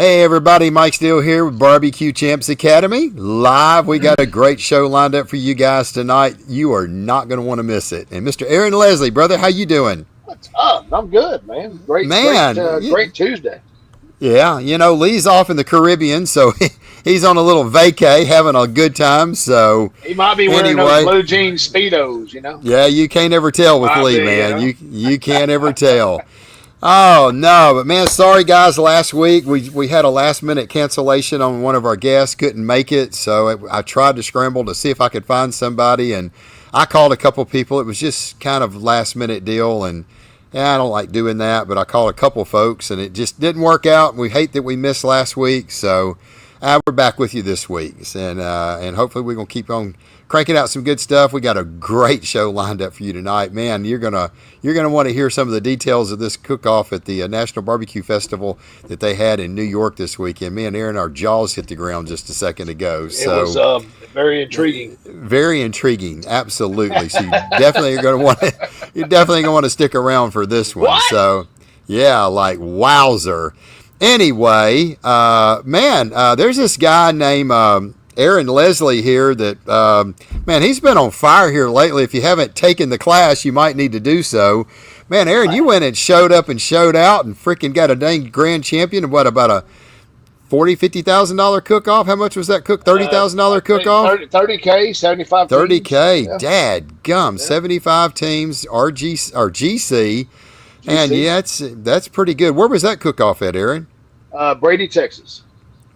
Hey everybody, Mike Steele here with Barbecue Champs Academy. Live, we got a great show lined up for you guys tonight. You are not going to want to miss it. And Mr. Aaron Leslie, brother, how you doing? What's up? I'm good, man. Man, Great Tuesday. yeah, Lee's off in the Caribbean, so he's on a little vacay, having a good time. So He might be wearing those blue jean speedos. Yeah, you can't ever tell with Lee, man. You can't ever tell. Oh no, but man, sorry guys. Last week we had a last minute cancellation on one of our guests, couldn't make it, so I tried to scramble to see if I could find somebody, and I called a couple people. It was just kind of last minute deal, and yeah, I don't like doing that, but I called a couple folks, and it just didn't work out. We hate that we missed last week, so we're back with you this week, and hopefully we're gonna keep on cranking out some good stuff. We got a great show lined up for you tonight, man. You're gonna want to hear some of the details of this cook-off at the National BBQ Festival that they had in New York this weekend. Me and Aaron, our jaws hit the ground just a second ago. So it was very intriguing. Very intriguing, absolutely. So you're definitely gonna want to stick around for this one. What? So yeah, like wowzer. Anyway, there's this guy named Aaron Leslie here that, man, he's been on fire here lately. If you haven't taken the class, you might need to do so. Man, Aaron, you went and showed up and showed out and freaking got a dang grand champion of what, about a $40,000-$50,000 cook-off? How much was that $30,000 cook-off? 30K, 75 teams. 30K, Yeah. dad gum, 75 teams, GC. And yeah, that's pretty good. Where was that cook-off at, Aaron? Brady, Texas.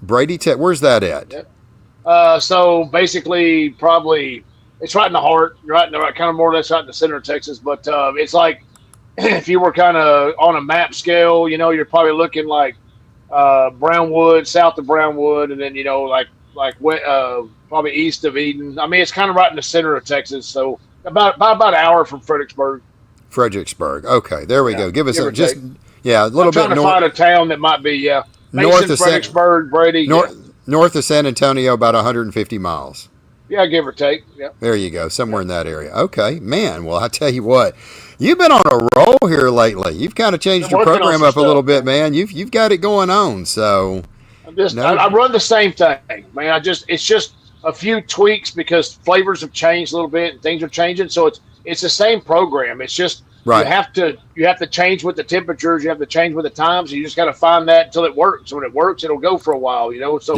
Where's that at? Yep. So basically, probably it's right in the heart, right kind of more or less right in the center of Texas. But it's like if you were kind of on a map scale, you're probably looking like Brownwood, south of Brownwood, and then probably east of Eden. I mean, it's kind of right in the center of Texas. So about an hour from Fredericksburg. Okay, there we go. Give us a little bit I'm trying to find a town that might be north of Fredericksburg, Brady. North of San Antonio, about 150 miles. Yeah, give or take. Yeah. There you go, somewhere in that area. Okay, man. Well, I tell you what, you've been on a roll here lately. You've kind of changed your program up a little bit, man. You've got it going on. So I run the same thing, man. It's just a few tweaks because flavors have changed a little bit and things are changing. So it's the same program. It's just right. You have to change with the temperatures. You have to change with the times. You just got to find that until it works. When it works, it'll go for a while. So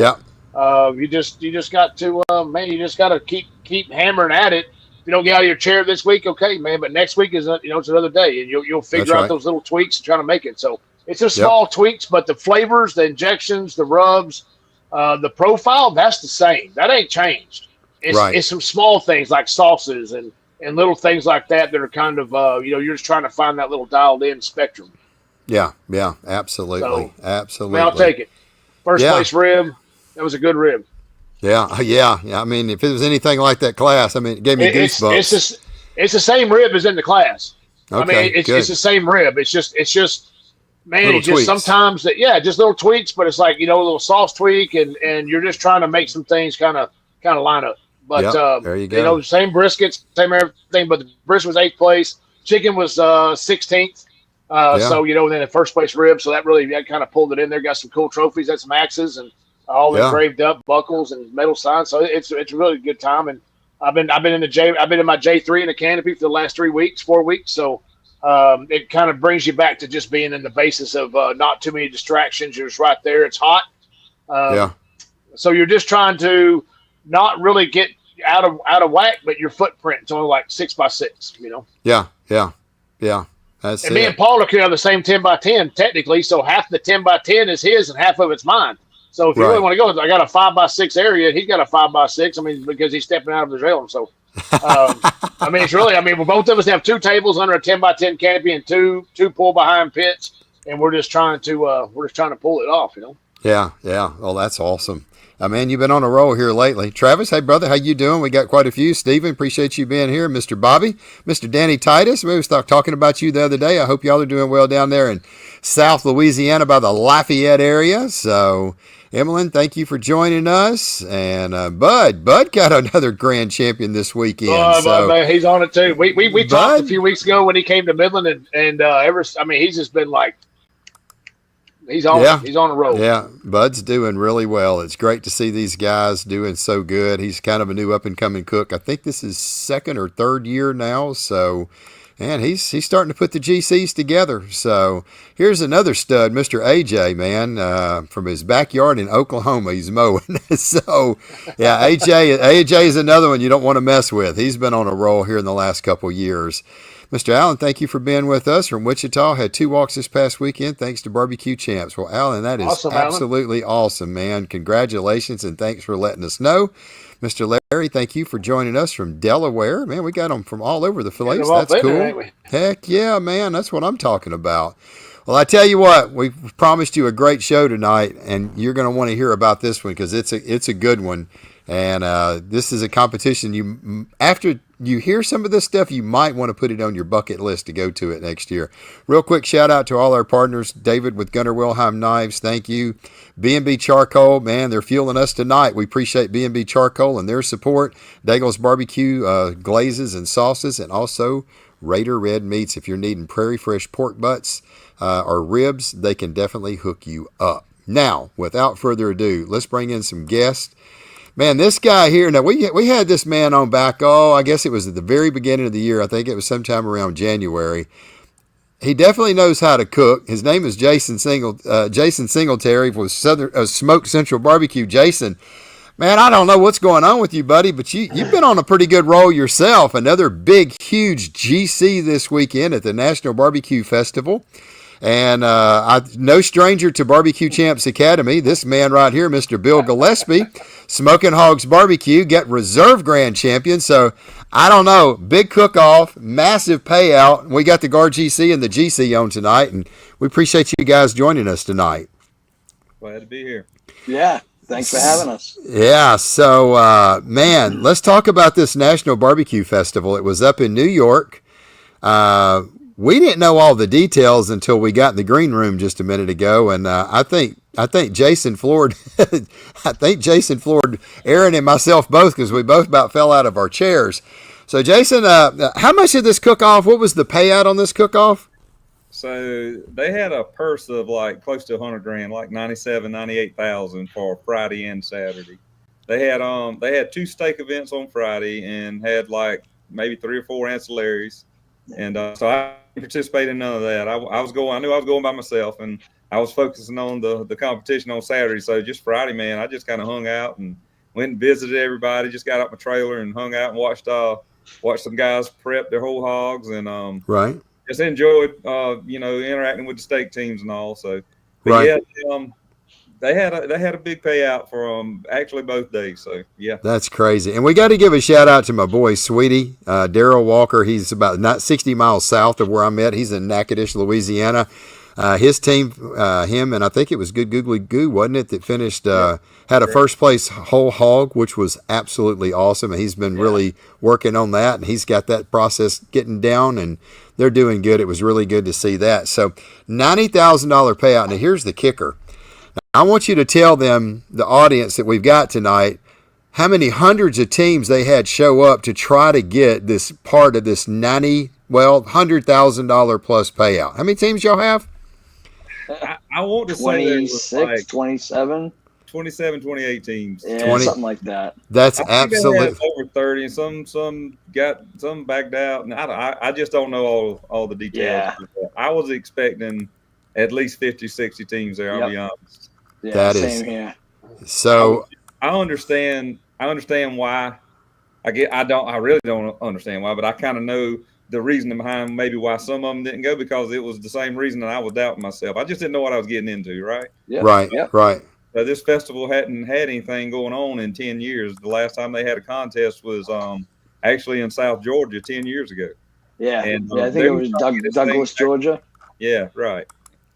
you just got to you just got to keep hammering at it. If you don't get out of your chair this week, okay, man. But next week is it's another day, and you'll figure out those little tweaks and try to make it. So it's just small tweaks, but the flavors, the injections, the rubs, the profile, that's the same. That ain't changed. It's some small things like sauces and little things like that are kind of, you're just trying to find that little dialed in spectrum. Yeah, absolutely. So, absolutely. I mean, I'll take it. First place rib, that was a good rib. Yeah. I mean, if it was anything like that class, I mean, it gave me goosebumps. It's the same rib as in the class. Okay, I mean, it's the same rib. It's just, man, little tweaks. Sometimes, just little tweaks, but it's like, a little sauce tweak, and you're just trying to make some things kind of line up. But there you go. Same briskets, same everything. But the brisket was 8th place. Chicken was 16th. So then the first place rib. So that kind of pulled it in there. Got some cool trophies, had some axes, and all engraved up buckles and metal signs. So it's a really good time. And I've been in my J3 in the canopy for the last 4 weeks. So it kind of brings you back to just being in the basis of not too many distractions. You're just right there. It's hot. So you're just trying to not really get out of whack, but your footprint's only like 6x6, Yeah. That's and me and Paul are kind of the same 10x10 technically, so half the 10x10 is his and half of it's mine. So if you really want to go, I got a 5x6 area, and he's got a 5x6. I mean, because he's stepping out of his realm. So, I mean, both of us have 2 tables under a 10x10 canopy and two pull behind pits, and we're just trying to pull it off, Yeah. Well, that's awesome. Man, you've been on a roll here lately. Travis, hey, brother, how you doing? We got quite a few. Stephen, appreciate you being here. Mr. Bobby, Mr. Danny Titus, we was talking about you the other day. I hope y'all are doing well down there in South Louisiana by the Lafayette area. So, Emmeline, thank you for joining us. And Bud got another grand champion this weekend. Man, he's on it too. We talked a few weeks ago when he came to Midland, and he's just been like, He's on it. Yeah. He's on a roll. Yeah. Bud's doing really well. It's great to see these guys doing so good. He's kind of a new up and coming cook. I think this is second or third year now. So, and he's starting to put the GCs together. So here's another stud, Mr. AJ, man, from his backyard in Oklahoma. He's mowing. So, yeah, AJ is another one you don't want to mess with. He's been on a roll here in the last couple years. Mr. Allen, thank you for being with us from Wichita. Had 2 walks this past weekend thanks to Barbecue Champs. Well, Allen, that is Awesome, absolutely awesome, man. Congratulations, and thanks for letting us know. Mr. Larry, thank you for joining us from Delaware. Man, we got them from all over the place. That's cool. Heck yeah, man. That's what I'm talking about. Well, I tell you what, we promised you a great show tonight, and you're going to want to hear about this one because it's a good one. And this is a competition after you hear some of this stuff, you might want to put it on your bucket list to go to it next year. Real quick shout out to all our partners. David with Gunnar Wilhelm Knives, thank you. B&B Charcoal, man, they're fueling us tonight. We appreciate B&B Charcoal and their support. Daigle's Barbecue glazes and sauces, and also Raider Red Meats. If you're needing prairie fresh pork butts or ribs, they can definitely hook you up. Now, without further ado, let's bring in some guests. Man, this guy here, now we had this man on back, I guess it was at the very beginning of the year. I think it was sometime around January. He definitely knows how to cook. His name is Jason Singletary with Smoke Central Barbecue. Jason, man, I don't know what's going on with you, buddy, but you've been on a pretty good roll yourself. Another big, huge GC this weekend at the National BBQ Festival. And no stranger to Barbecue Champs Academy. This man right here, Mr. Bill Gillespie, Smoking Hogs Barbecue, get reserve grand champion. So, I don't know, big cook-off, massive payout. We got the Guard GC and the GC on tonight, and we appreciate you guys joining us tonight. Glad to be here. Yeah, thanks for having us. Yeah, so, man, let's talk about this National BBQ Festival. It was up in New York. We didn't know all the details until we got in the green room just a minute ago, and I think Jason floored, Aaron and myself both, because we both about fell out of our chairs. So, Jason, how much did this cook-off? What was the payout on this cook-off? So they had a purse of like close to $100,000, like 98,000 for Friday and Saturday. They had 2 steak events on Friday and had like maybe 3 or 4 ancillaries. And so I participated in none of that. I knew I was going by myself, and I was focusing on the competition on Saturday. So just Friday, man, I just kind of hung out and went and visited everybody. Just got out my trailer and hung out and watched some guys prep their whole hogs, and right. Just enjoyed interacting with the steak teams and all. So, right. Yeah, they had a big payout for actually both days. So yeah, that's crazy. And we got to give a shout out to my boy Sweetie, Daryl Walker. He's about 60 miles south of where I'm at. He's in Natchitoches, Louisiana. His team, him and I think it was Good Googly Goo, wasn't it, that finished had a first place whole hog, which was absolutely awesome. And he's been really working on that, and he's got that process getting down, and they're doing good. It was really good to see that. So $90,000 payout. Now here's the kicker. I want you to tell them, the audience that we've got tonight, how many hundreds of teams they had show up to try to get this part of this $100,000 plus payout. How many teams y'all have? I want to say 26, like 27. 27, 28 teams. Yeah, something like that. That's absolutely over 30, and some backed out, and I just don't know all the details. Yeah. I was expecting at least 50, 60 teams there. I'll be honest. Yeah, that same here. So I understand why. I really don't understand why, but I kind of know the reason behind maybe why some of them didn't go, because it was the same reason that I was doubting myself. I just didn't know what I was getting into, right? Yep. Right, yep. right. So this festival hadn't had anything going on in 10 years. The last time they had a contest was actually in South Georgia 10 years ago. Yeah, and, I think it was Douglas, Georgia. Yeah, right.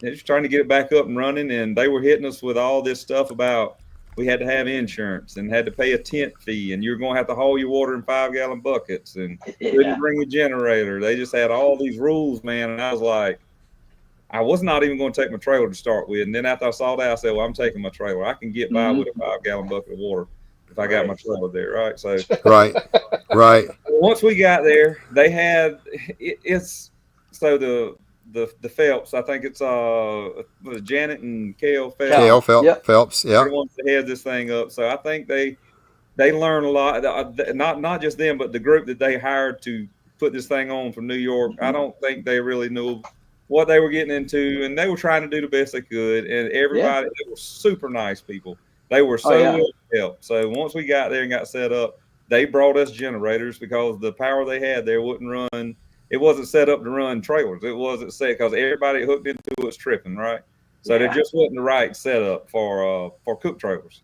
They're just trying to get it back up and running, and they were hitting us with all this stuff about we had to have insurance and had to pay a tent fee, and you're going to have to haul your water in 5-gallon buckets, and couldn't bring a generator. They just had all these rules, man, and I was like, I was not even going to take my trailer to start with. And then after I saw that, I said, well, I'm taking my trailer. I can get by with a 5-gallon bucket of water if I got my trailer there, right? So right. Once we got there, they had the the Phelps. I think it's was it Janet and Kale Phelps. Phelps. Yeah. They're the ones that head this thing up. So I think they learn a lot. Not just them, but the group that they hired to put this thing on from New York. I don't think they really knew what they were getting into, and they were trying to do the best they could. And everybody, they were super nice people. They were so willing to help. So once we got there and got set up, they brought us generators because the power they had there wouldn't run. It wasn't set up to run trailers. It wasn't set because everybody hooked into it was tripping, right? So there just wasn't the right setup for cook trailers.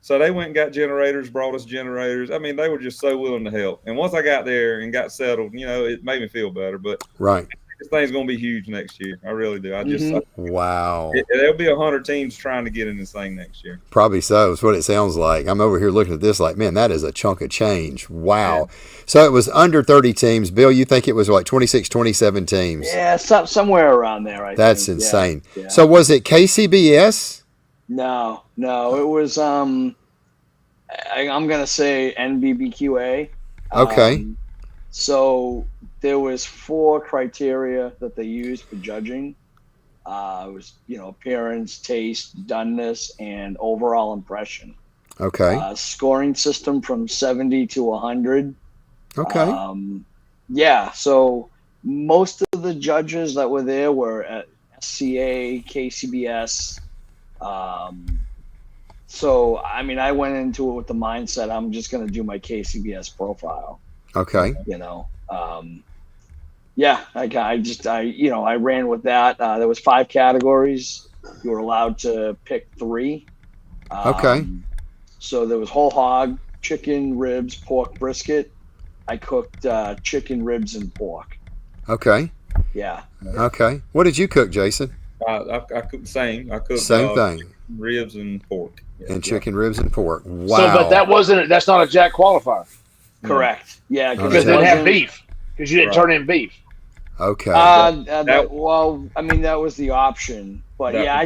So they went and got generators, brought us generators. I mean, they were just so willing to help. And once I got there and got settled, it made me feel better. But this thing's going to be huge next year. I really do. Wow. There'll be 100 teams trying to get in this thing next year. Probably so. That's what it sounds like. I'm over here looking at this like, man, that is a chunk of change. Wow. Yeah. So it was under 30 teams. Bill, you think it was like 26, 27 teams? Yeah, somewhere around there, I That's think. insane. Yeah. So was it KCBS? No. It was I'm gonna say NBBQA. Okay. So there was 4 criteria that they used for judging. It was appearance, taste, doneness, and overall impression. Okay. Scoring system from 70 to 100. Okay. So most of the judges that were there were at SCA, KCBS. So, I mean, I went into it with the mindset I'm just going to do my KCBS profile. Okay. I ran with that. There was 5 categories. You were allowed to pick 3. Okay. So there was whole hog, chicken, ribs, pork, brisket. I cooked chicken, ribs, and pork. Okay. Yeah. Okay. What did you cook, Jason? I cooked the same. I cooked same thing. Ribs and pork. And chicken, ribs, and pork. Wow. So, but that's not a Jack qualifier. Correct. Yeah. Because they didn't have beef. Because you didn't turn in beef. Okay. That was the option. But I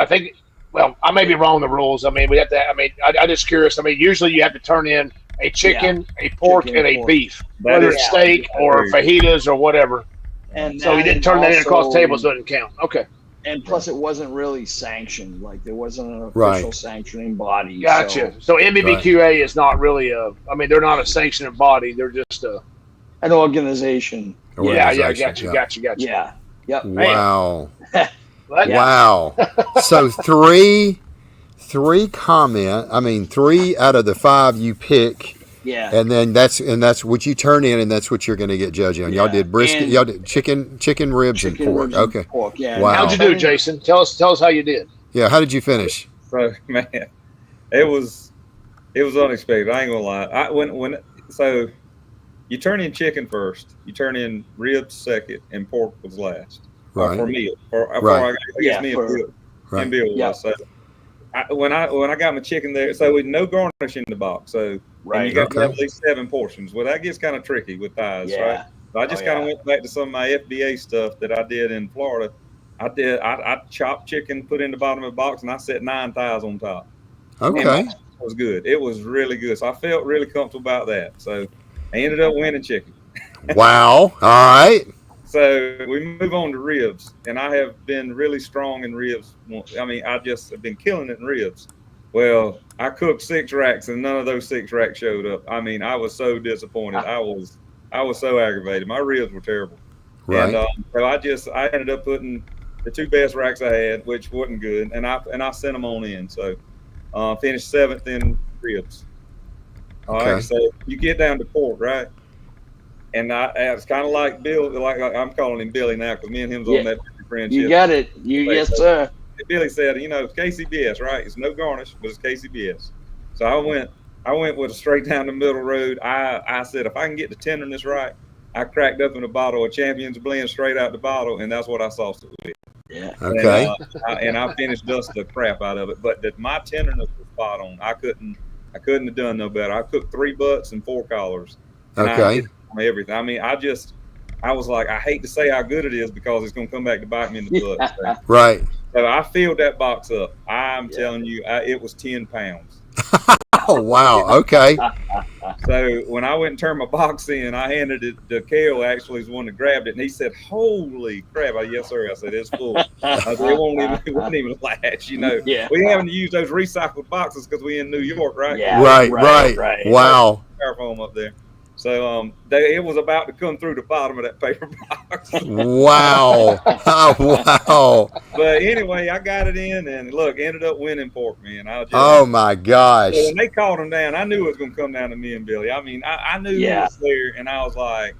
think, well, I may be wrong on the rules. I mean, we have to, I'm just curious. I mean, usually you have to turn in a chicken, a pork, and a beef, whether it's steak or fajitas or whatever. And so he didn't turn that in across the table, so it didn't count. Okay. And plus, it wasn't really sanctioned. Like, there wasn't an official sanctioning body. Gotcha. So NBBQA is not really they're not a sanctioning body. They're just an organization. Yeah, gotcha. Yeah. Yep. Wow. Wow. So 3 out of the 5 you pick. Yeah. And then that's what you turn in, and that's what you're going to get judging on. Y'all did brisket, y'all did chicken ribs, and pork. Okay. Pork, yeah. Wow. How'd you do, Jason? Tell us how you did. Yeah. How did you finish? So, man, it was unexpected. I ain't gonna lie. So you turn in chicken first, you turn in ribs second, and pork was last. Right. For meal. Right. I guess me and Bill was. So when I got my chicken there, so with no garnish in the box, so you got to have at least 7 portions. Well, that gets kind of tricky with thighs, right? So I just kind of went back to some of my FBA stuff that I did in Florida. I chopped chicken, put it in the bottom of the box, and I set 9 thighs on top. Okay. It was good. It was really good. So I felt really comfortable about that. So I ended up winning chicken. Wow. All right. So we move on to ribs, and I have been really strong in ribs. I mean, I just have been killing it in ribs. Well, I cooked 6 racks, and none of those 6 racks showed up. I mean, I was so disappointed. I was so aggravated. My ribs were terrible. Right. And so I ended up putting the 2 best racks I had, which wasn't good, and I sent them on in. So finished 7th in ribs. All right. So you get down to pork, right? And it's kind of like Bill, like I'm calling him Billy now because me and him's on that friendship. You got it. Yes, sir. Billy said, it's KCBS, right? It's no garnish, but it's KCBS. So I went with a straight down the middle road. I said, if I can get the tenderness right, I cracked up in a bottle of Champion's Blend straight out the bottle, and that's what I sauced it with. Yeah. Okay. And I finished dust the crap out of it, but my tenderness was spot on. I couldn't have done no better. I cooked 3 butts and 4 collars. Okay. Everything. I mean, I was like, I hate to say how good it is because it's going to come back to bite me in the butt. So, right. So I filled that box up. I'm telling you, it was 10 pounds. Oh, wow. Okay. So So when I went and turned my box in, I handed it to Kale. Actually, is the one that grabbed it, and he said, "Holy crap!" Yes, sir. I said, "It's full." I said, it won't even latch. Yeah. We haven't used those recycled boxes because we in New York, right? Yeah. Right. Wow. Styrofoam up there. So it was about to come through the bottom of that paper box. Wow. Wow. But anyway, I got it in, and look, ended up winning pork, man. Oh my gosh. So when they called him down, I knew it was going to come down to me and Billy. I mean, I knew he was there, and I was like,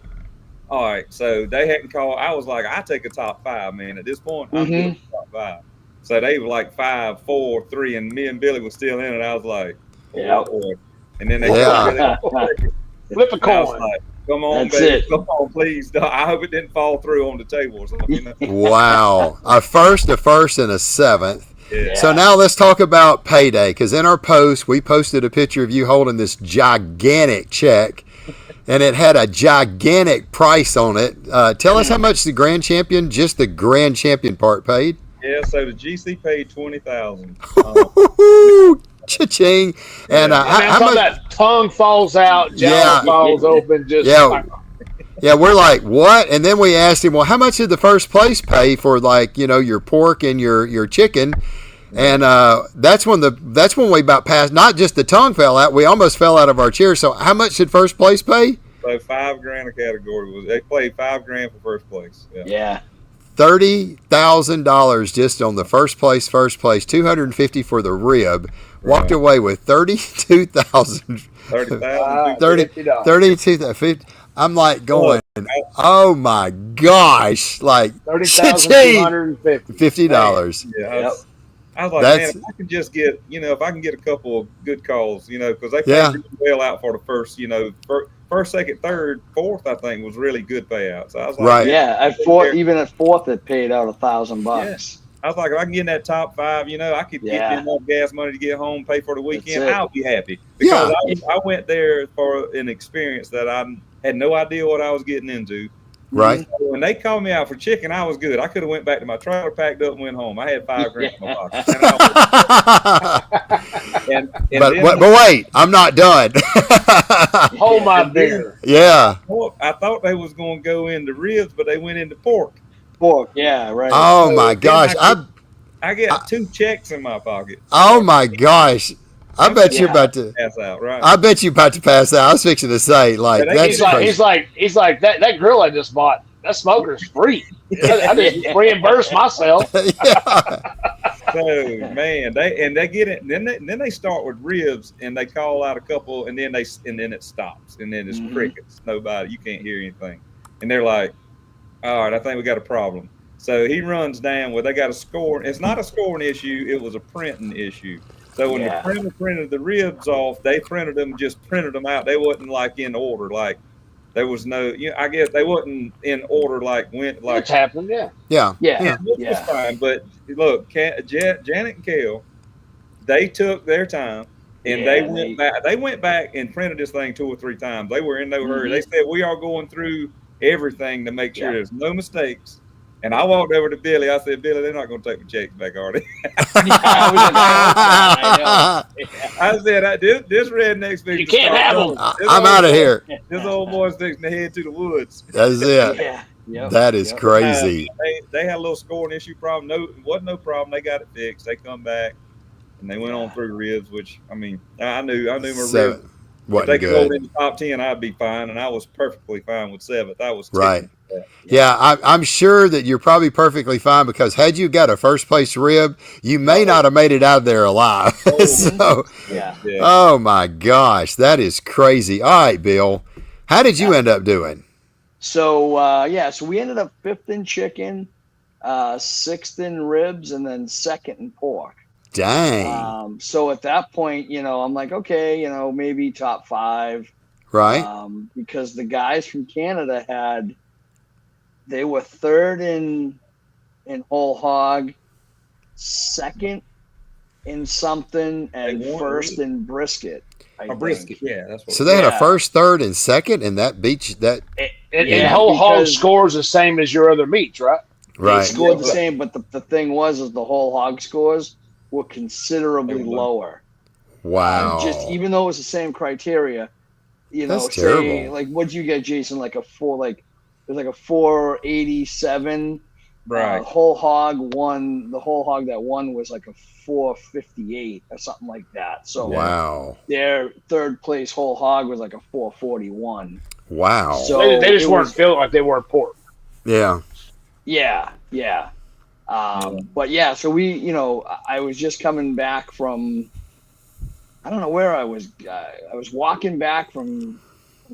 all right. So they hadn't called. I was like, I take a top 5, man. At this point, I'm doing top 5. So they were like 5, 4, 3, and me and Billy was still in it. I was like, oh, boy. And then they flip a coin. Like, come on, baby. Come on, please. I hope it didn't fall through on the table or something. Wow. A first, and a 7th. Yeah. So now let's talk about payday, because in our post, we posted a picture of you holding this gigantic check, and it had a gigantic price on it. Tell us how much the grand champion, just the grand champion part, paid. Yeah, so the GC paid $20,000. Cha-ching. And how much that tongue falls out, jaw falls open, just yeah, we're like, what? And then we asked him, well, how much did the first place pay for, like, your pork and your chicken? And that's when we about passed. Not just the tongue fell out, we almost fell out of our chair. So how much did first place pay? So $5,000 a category. They played $5,000 for first place. Yeah. $30,000 just on the first place, $250 for the rib. Walked away with $32,000. $32,000. I'm like going, oh my gosh, like $50. Yeah, I was like, man, if I can just get, if I can get a couple of good calls, because they paid really well out for the first, first, second, third, fourth, I think was really good payouts. So I was like, even at fourth, it paid out $1,000. Yeah. I was like, if I can get in that top 5, I could get enough gas money to get home, pay for the weekend. I'll be happy because I went there for an experience that I had no idea what I was getting into. Right. So when they called me out for chicken, I was good. I could have went back to my trailer, packed up, and went home. I had $5,000 in my pocket. But wait, I'm not done. Hold my beer. Yeah. I thought they was going to go into ribs, but they went into pork. Yeah, right. Oh my gosh. I get 2 checks in my pocket. Oh my gosh. I bet you're about to pass out, right? I bet you're about to pass out. I was fixing to say, like, that's he's like that grill I just bought. That smoker's free. I didn't reimburse myself. So man, they get it. Then they start with ribs and they call out a couple, and then it stops, and then it's crickets. Nobody, you can't hear anything, and they're like, all right, I think we got a problem. So he runs down where they got a score. It's not a scoring issue. It was a printing issue. So when the printer printed the ribs off, they printed them out. They wasn't like in order. Like there was no, I guess they wasn't in order. It's happened. Yeah. Which was fine. But look, Janet and Kale, they took their time and they went back. They went back and printed this thing 2 or 3 times. They were in no hurry. They said, we are going through everything to make sure there's no mistakes. And I walked over to Billy. I said, Billy, they're not going to take the checks back, are they? I said, this redneck's fixing. You can't have them. I'm out of here. This old boy's fixing to head to the woods. That's it. That is crazy. They had a little scoring issue problem. Wasn't no problem. They got it fixed. They come back and they went on through ribs, which I mean, I knew my ribs. If they could hold in the top 10, I'd be fine, and I was perfectly fine with 7th. I was right. Yeah, I'm sure that you're probably perfectly fine because had you got a first place rib, you may not have made it out of there alive. Oh my gosh, that is crazy. All right, Bill, how did you end up doing? So so we ended up 5th in chicken, 6th in ribs, and then 2nd in pork. Dang. So at that point, I'm like, okay, maybe top 5. Right. Because the guys from Canada they were 3rd in whole hog, 2nd in something, and 1st in brisket. Brisket, that's what. So they had a 1st, 3rd, and 2nd, and that beat that. And whole hog scores the same as your other meats, right? Right. They scored the same, but the thing is the whole hog scores were considerably lower. Wow. Just even though it was the same criteria, That's say terrible. like what'd you get, Jason? Like a 487. Right. Whole hog won. The whole hog that won was like a 458 or something like that. So wow. their third place whole hog was like a 441. Wow. So they just weren't feeling like they weren't pork. Yeah. Yeah. But yeah, so I was just coming back from, I don't know where I was. I was walking back from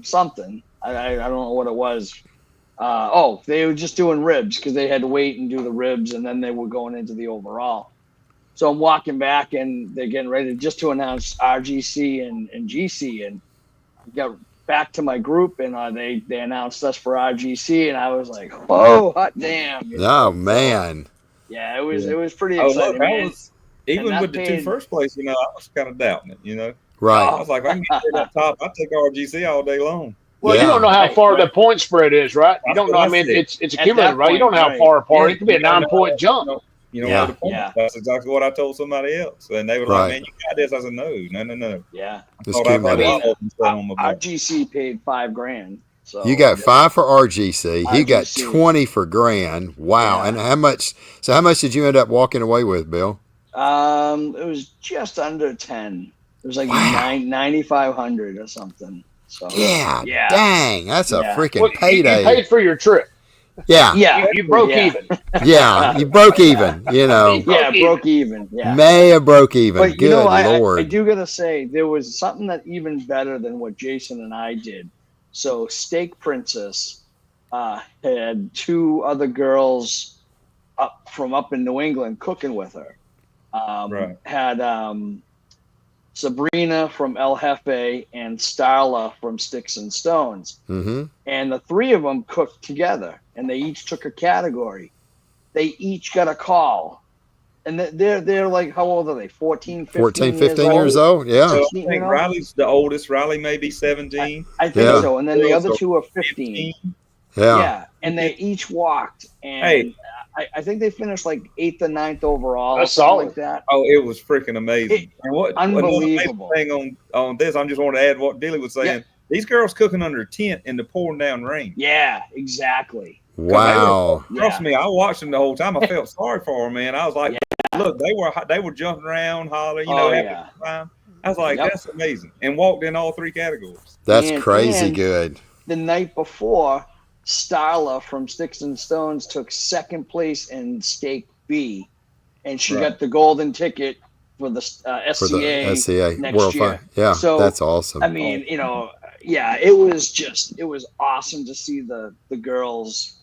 something. I don't know what it was. They were just doing ribs because they had to wait and do the ribs, and then they were going into the overall. So I'm walking back, and they're getting ready just to announce RGC and GC, and I got back to my group, and they announced us for RGC, and I was like, "Oh, hot damn!" Oh man. So, yeah, it was pretty exciting. Look, even with the two first place, I was kind of doubting it. Right. I was like, if I can get to that top, I'd take RGC all day long. Well, you don't know how far the point spread is, right? You don't know. I mean, it's accumulative, right? You don't know how far apart. It could be a 9-point jump. That's exactly what I told somebody else. And they were like, man, you got this. I said, no. Yeah. RGC paid $5,000. So you got 5 for RGC. He got 20 for grand. Wow. Yeah. And how much did you end up walking away with, Bill? It was just under 10. It was like 9,500 or something. So yeah. Dang, that's a freaking payday. You paid for your trip. Yeah. You broke even. Yeah, you broke even, broke even. Yeah. May have broke even. But Good Lord. I do got to say, there was something that even better than what Jason and I did. So Steak Princess had 2 other girls up in New England cooking with her. Had Sabrina from El Jefe and Starla from Sticks and Stones. Mm-hmm. And the 3 of them cooked together, and they each took a category. They each got a call. And they're like, how old are they? 15 years old? Yeah. So I think Riley's the oldest. Riley may be 17. I think so. And then the other 2 are 15. Yeah. And they each walked. And I think they finished like 8th or 9th overall. That's solid. Like that. Oh, it was freaking amazing. Unbelievable. Thing on this, I just want to add what Billy was saying. Yeah. These girls cooking under a tent in the pouring down rain. Yeah, exactly. Wow. Trust me, I watched them the whole time. I felt sorry for them, man. I was like, look, they were jumping around, hollering, having a good time. I was like, that's amazing. And walked in all 3 categories. That's crazy good. The night before, Starla from Sticks and Stones took 2nd place in Steak B, and she got the golden ticket for the SCA next World year. Yeah, so that's awesome. I mean, it was awesome to see the girls,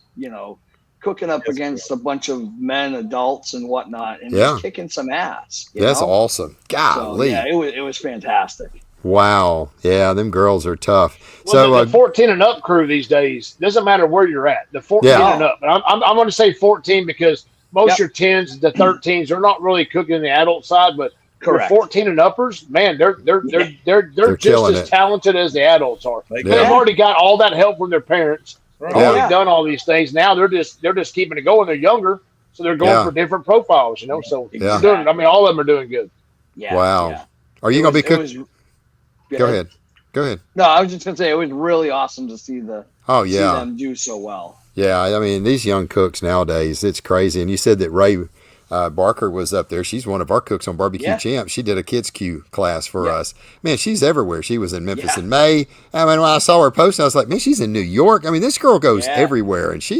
cooking up against a bunch of men, adults, and whatnot, and just kicking some ass. That's awesome. Golly, so, it was fantastic. Wow. Yeah, them girls are tough. Well, so the 14 and up crew these days, doesn't matter where you're at. The 14 and up. And I'm going to say 14 because most of your 10s, the 13s, they're not really cooking the adult side, but for 14 and uppers, man, they're just as talented as the adults are. They've already got all that help from their parents. They've already done all these things. Now they're just keeping it going. They're younger, so they're going for different profiles, So they're doing, all of them are doing good. Yeah. Wow. Yeah. Are you going to be cooking? Go ahead. No, I was just going to say it was really awesome to see see them do so well. Yeah, I mean, these young cooks nowadays, it's crazy. And you said that Ray Barker was up there. She's one of our cooks on BBQ Champ. She did a kids Q class for us. Man, she's everywhere. She was in Memphis in May. I mean, when I saw her post, I was like, man, she's in New York. I mean, this girl goes everywhere, and she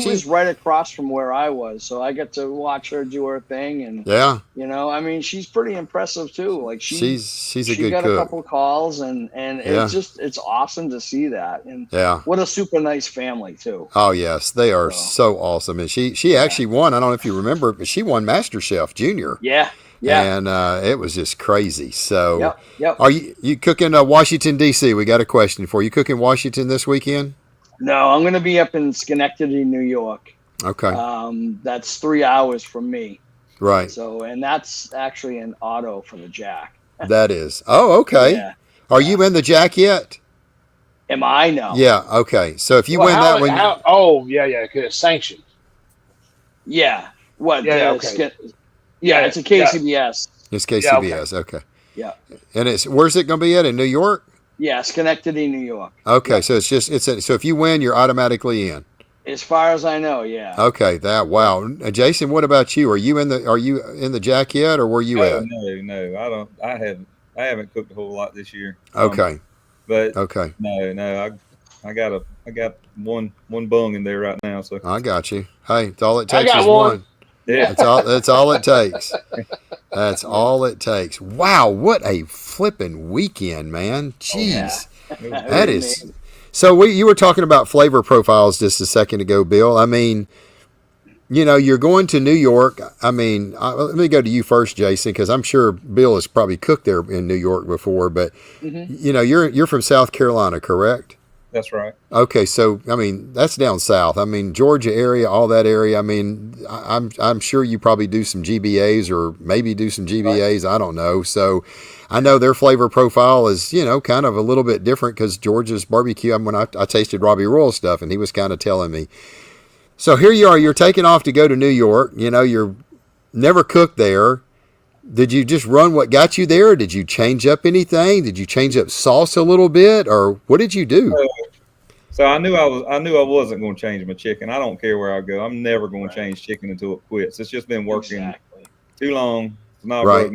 was right across from where I was, so I got to watch her do her thing. And I mean, she's pretty impressive too. Like she's a good cook. She got a couple calls, and it's awesome to see that. And what a super nice family too. Oh yes, they are so awesome. And she actually won. I don't know if you remember, but she won MasterChef Junior. Yeah. And it was just crazy. So, are you cooking Washington, D.C.? We got a question for you. Cooking Washington this weekend? No, I'm going to be up in Schenectady, New York. Okay. That's 3 hours from me. Right. So, and that's actually an auto for the Jack. That is. Oh, okay. Yeah. Are you in the Jack yet? Am I? No. Yeah. Okay. So if you win that one. Because it's sanctioned. Yeah. What? Yeah. Okay. It's a KCBS. It's KCBS. Okay. Yeah. And where's it going to be at? In New York? Yeah, Schenectady, New York. Okay, so so if you win, you're automatically in. As far as I know, yeah. Okay, wow. Jason, what about you? Are you in the Jack yet, or where you at? No. I haven't cooked a whole lot this year. Okay. But Okay. no. I got one bung in there right now. So I got you. Hey, it's all it I takes got is one. one. yeah, That's all it takes. That's all it takes. Wow, what a flipping weekend, man. Jeez. That is. So you were talking about flavor profiles just a second ago, Bill. I mean, you're going to New York. I mean, let me go to you first, Jason, because I'm sure Bill has probably cooked there in New York before. But you're from South Carolina, correct? that's right. Okay, so I mean that's down south. I mean Georgia area, all that area. I mean I'm sure you probably do some GBAs or maybe do some GBAs. Right. I don't know. So I know their flavor profile is kind of a little bit different because Georgia's barbecue. When I tasted Robbie Royal stuff, and he was kind of telling me. So here you are. You're taking off to go to New York. You're never cooked there. Did you just run what got you there? Did you change up anything? Did you change up sauce a little bit, or what did you do? So I knew I wasn't going to change my chicken. I don't care where I go. I'm never going to change chicken until it quits. It's just been working too long. It's not right.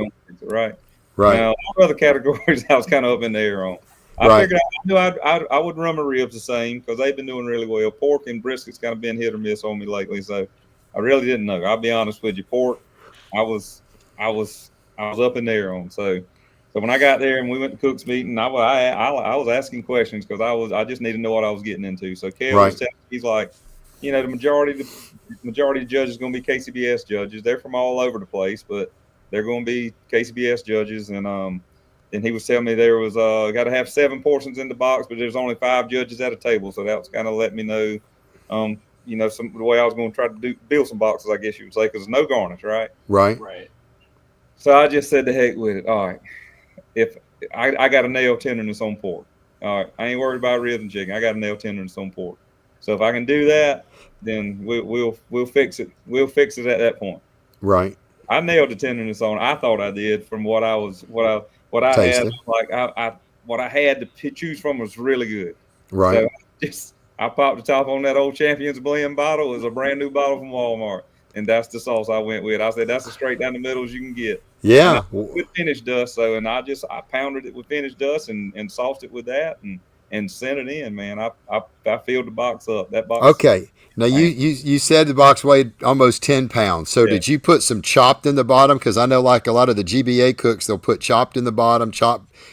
Right. Now, all other categories I was kind of up in the air on. I figured I would run my ribs the same because they've been doing really well. Pork and brisket's kind of been hit or miss on me lately, so I really didn't know. I'll be honest with you. Pork, I was up in the air on. So when I got there and we went to Cook's meeting, I was asking questions because I just needed to know what I was getting into. So Kev was telling me, he's like, the majority of judges are going to be KCBS judges. They're from all over the place, but they're going to be KCBS judges. And he was telling me there was got to have 7 portions in the box, but there's only 5 judges at a table. So that was kind of letting me know, the way I was going to try to build some boxes, I guess you would say, because there's no garnish, right? Right. So I just said the heck with it. All right. If I got a nail tenderness on pork, all right, I ain't worried about ribs and chicken. I got a nail tenderness on pork. So if I can do that, then we'll fix it. We'll fix it at that point. Right. I nailed the tenderness on. I thought I did from what I Tasted. had. What I had to choose from was really good. Right. So I popped the top on that old Champions Blend bottle. It was a brand new bottle from Walmart, and that's the sauce I went with. I said that's as straight down the middle as you can get. Yeah. With finished dust, and I pounded it with finished dust and sauced it with that and sent it in, man. I filled the box up. That box. Okay. Now you said the box weighed almost 10 pounds. So did you put some chopped in the bottom? Because I know like a lot of the GBA cooks, they'll put chopped in the bottom,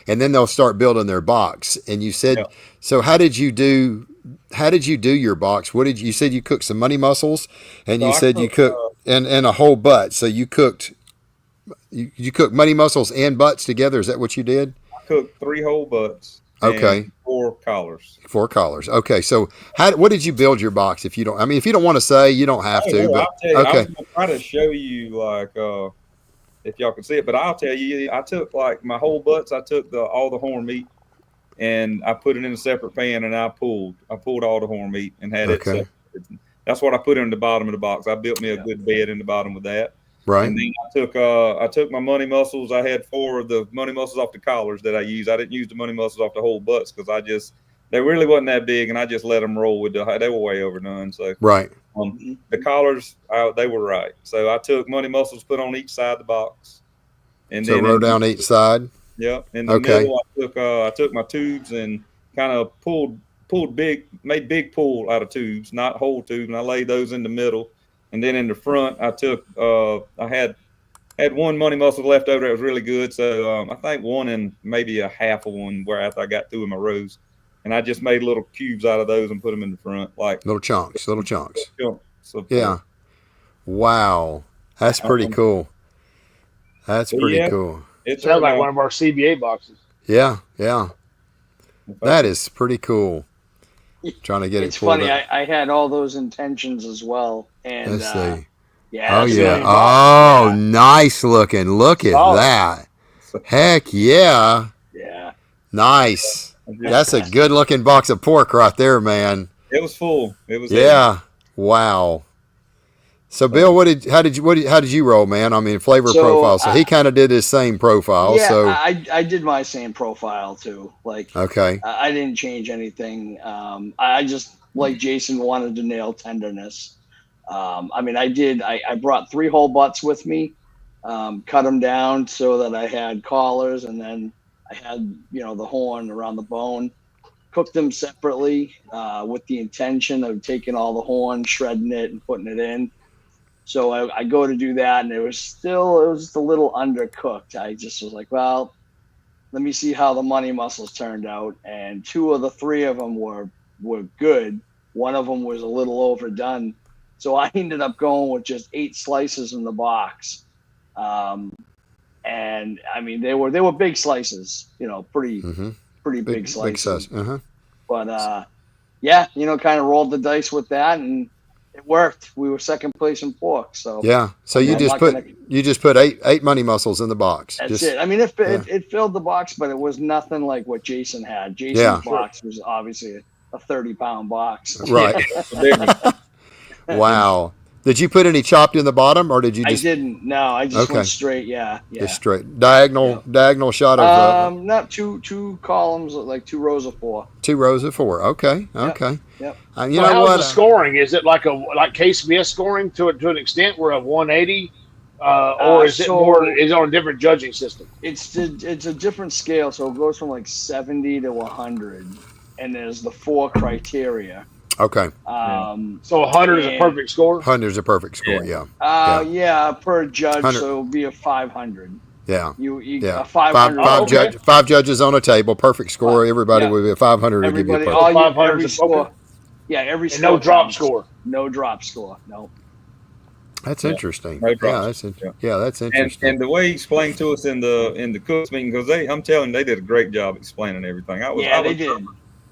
and then they'll start building their box. And you said, so how did you do your box? You said you cooked some money mussels, and you said you cooked and a whole butt. So you cooked. You cooked money mussels and butts together. Is that what you did? I cooked 3 whole butts. Okay. 4 collars. 4 collars. Okay. So what did you build your box? If you don't want to say, you don't have to. But okay. I was going to try to show you if y'all can see it, but I'll tell you, I took like my whole butts. I took all the horn meat and I put it in a separate pan and I pulled all the horn meat and had it separate. That's what I put in the bottom of the box. I built me a good bed in the bottom with that. Right. And then I took my money mussels. I had 4 of the money mussels off the collars that I used. I didn't use the money mussels off the whole butts because they really wasn't that big, and I just let them roll they were way overdone. So the collars they were right. So I took money mussels, put on each side of the box, and then roll down each side. Yep. In the middle, I took my tubes and kind of made big pool out of tubes, not whole tubes, and I laid those in the middle. And then in the front, I took I had 1 money mussel left over that was really good. So I think 1 and maybe a half of one where after I got through with my rows. And I just made little cubes out of those and put them in the front. Like little chunks. So, yeah. Wow. That's pretty cool. That's pretty cool. It sounds like one of our CBA boxes. Yeah. That is pretty cool. Trying to get it's funny. I had all those intentions as well, and let's see. Yeah. Oh yeah. Oh, nice looking. Look at that. Heck yeah. Yeah. Nice. That's a good looking box of pork right there, man. It was full. It was. Yeah. Heavy. Wow. So Bill, how did you roll, man? I mean, flavor profile. So he kind of did his same profile. Yeah, so I did my same profile too. Like, okay, I didn't change anything. I just, like Jason, wanted to nail tenderness. I mean, I brought 3 whole butts with me, cut them down so that I had collars, and then I had, the horn around the bone. Cooked them separately, with the intention of taking all the horn, shredding it, and putting it in. So I go to do that, and it was just a little undercooked. I just was like, well, let me see how the money muscles turned out. And 2 of the 3 of them were good. One of them was a little overdone. So I ended up going with just 8 slices in the box. And I mean, they were big slices, pretty big slices. Big size. But yeah, kind of rolled the dice with that, and it worked. We were second place in pork. So yeah. So you just put 8 money muscles in the box. That's it. I mean, it filled the box, but it was nothing like what Jason had. Jason's box was obviously a 30-pound box. Right. Wow. Did you put any chopped in the bottom, or did you just? I didn't. No, I just went straight. Yeah. Just straight diagonal shot of. Not two columns, like 2 rows of 4. 2 rows of 4. Okay. Yep. You know what? How's the scoring? Is it like KCBS scoring to an extent where a 180, or is it more? Is it on a different judging system? It's a different scale, so it goes from like 70 to 100, and there's the 4 criteria. Okay. So 100 is a perfect score? 100 is a perfect score, yeah. Yeah, per judge, 100. So it would be a 500. Yeah. A 500. Five judges on a table, perfect score. Everybody would be a 500. Everybody, all 500 score. Yeah, every score. No drop score. No drop score. No. That's interesting. No that's interesting. And the way he explained to us in the cooks meeting, because I'm telling you, they did a great job explaining everything. They did.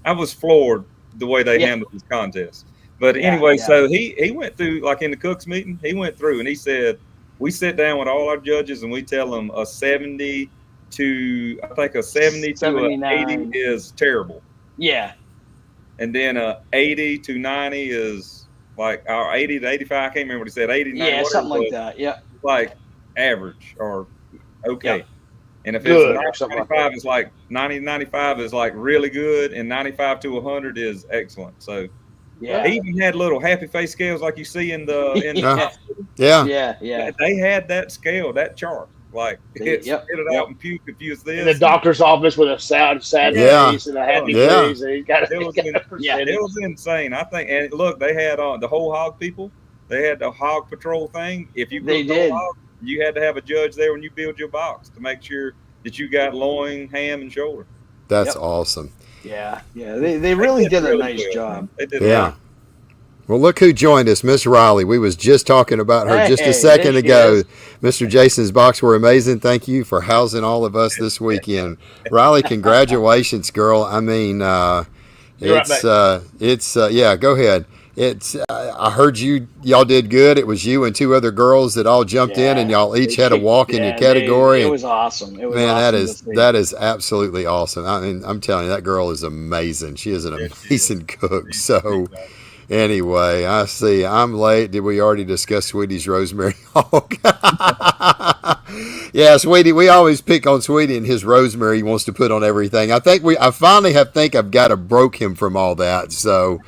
I was floored the way they handled this contest. But anyway, so he went through, like in the cooks meeting, he went through and he said, we sit down with all our judges and we tell them a 70 to an 80 is terrible. Yeah. And then a 80 to 90 is like, our 80 to 85, I can't remember what he said, 80 to 90. Yeah, something like that. Yeah. Like average or okay. Yep. And if it's 95, it's like 90 to 95 is like really good, and 95 to 100 is excellent. So yeah, he even had little happy face scales like you see in the yeah. They had that scale, that chart. Like spit it out and puke if you was this. In the doctor's office with a sad face and a happy face. And it was insane. I think, and look, they had the whole hog people. They had the hog patrol thing. If you hog, you had to have a judge there when you build your box to make sure that you got loin, ham, and shoulder. That's awesome. Yeah. They really did a nice job. They did. Yeah. Well, look who joined us, Miss Riley. We was just talking about her just a second ago. Mr. Jason's Box were amazing. Thank you for housing all of us this weekend. Riley, congratulations, girl. I mean, go ahead. I heard y'all did good. It was you and 2 other girls that all jumped in, and y'all each had a walk in your category. It was awesome. That is absolutely awesome. I mean, I'm telling you, that girl is amazing. She is an amazing cook. So anyway, I see I'm late. Did we already discuss Sweetie's rosemary hog? Yeah, Sweetie, we always pick on Sweetie and his rosemary he wants to put on everything. I finally think I've got to broke him from all that. So,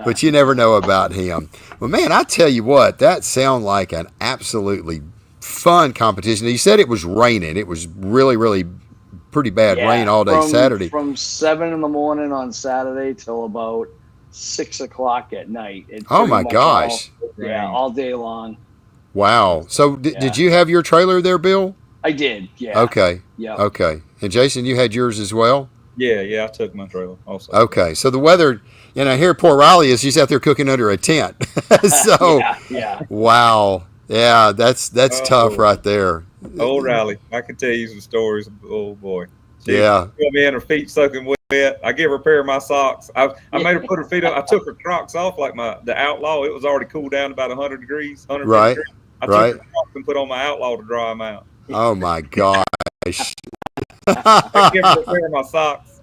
but you never know about him. Well, man, I tell you what, that sounded like an absolutely fun competition. You said it was raining. It was really, really pretty bad rain all day Saturday. From 7 in the morning on Saturday till about 6 o'clock at night. Oh my gosh! All day long. Wow. So did you have your trailer there, Bill? I did. Yeah. Okay. Yeah. Okay. And Jason, you had yours as well? Yeah. I took my trailer also. Okay. So the weather, here poor Riley is. She's out there cooking under a tent. So. Yeah. Wow. Yeah. That's tough right there. Old Riley, I can tell you some stories. Oh boy. She come in, her feet soaking wet. I gave her a pair of my socks. I made her put her feet up. I took her Crocs off like the Outlaw. It was already cooled down about 100 degrees. 100 degrees. I took her Crocs and put on my Outlaw to dry them out. Oh my gosh. I gave her a pair of my socks.